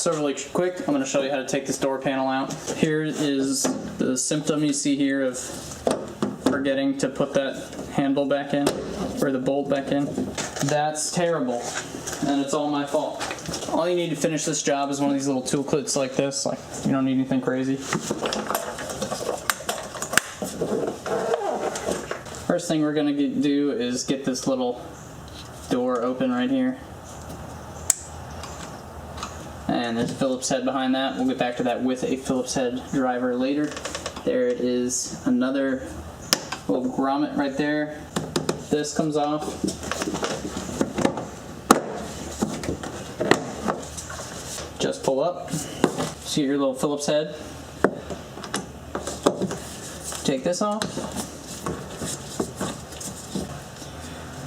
So really quick, I'm going to show you how to take this door panel out. Here is the symptom you see here of forgetting to put that handle back in, or the bolt back in. That's terrible, and it's all my fault. All you need to finish this job is one of these little tool clips like this. Like, you don't need anything crazy. First thing we're going to do is get this little door open right here. And there's a Phillips head behind that. We'll get back to that with a Phillips head driver later. There it is, another little grommet right there. This comes off. Just pull up. See your little Phillips head. Take this off.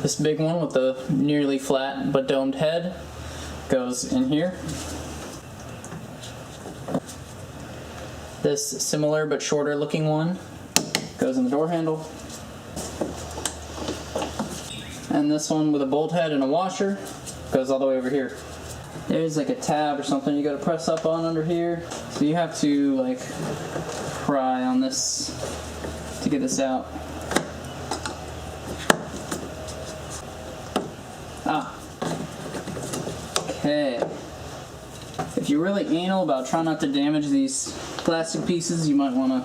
This big one with the nearly flat but domed head goes in here. This similar but shorter looking one goes in the door handle. And this one with a bolt head and a washer goes all the way over here. There's like a tab or something you gotta press up on under here. So you have to like pry on this to get this out. Okay. If you're really anal about trying not to damage these plastic pieces, you might want to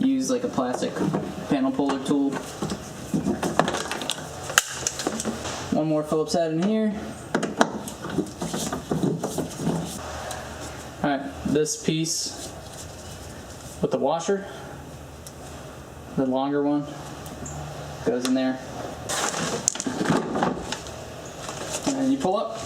use like a plastic panel puller tool. One more Phillips head in here. Alright, this piece with the washer, the longer one, goes in there. And you pull up.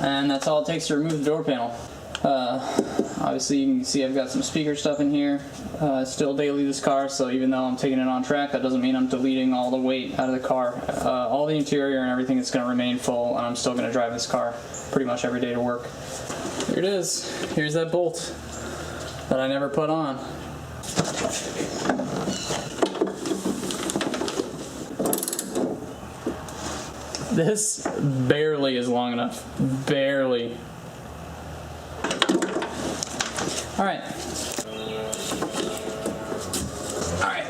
And that's all it takes to remove the door panel. Obviously you can see I've got some speaker stuff in here. Still daily this car, so even though I'm taking it on track, that doesn't mean I'm deleting all the weight out of the car. All the interior and everything is going to remain full, and I'm still going to drive this car pretty much every day to work. Here it is. Here's that bolt that I never put on. This barely is long enough. Barely. Alright. Alright.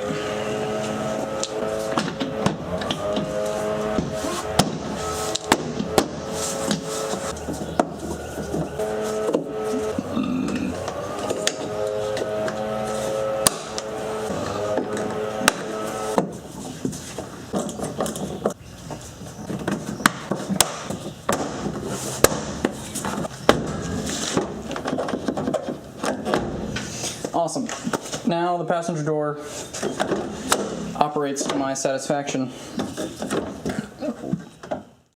Awesome. Now the passenger door operates to my satisfaction.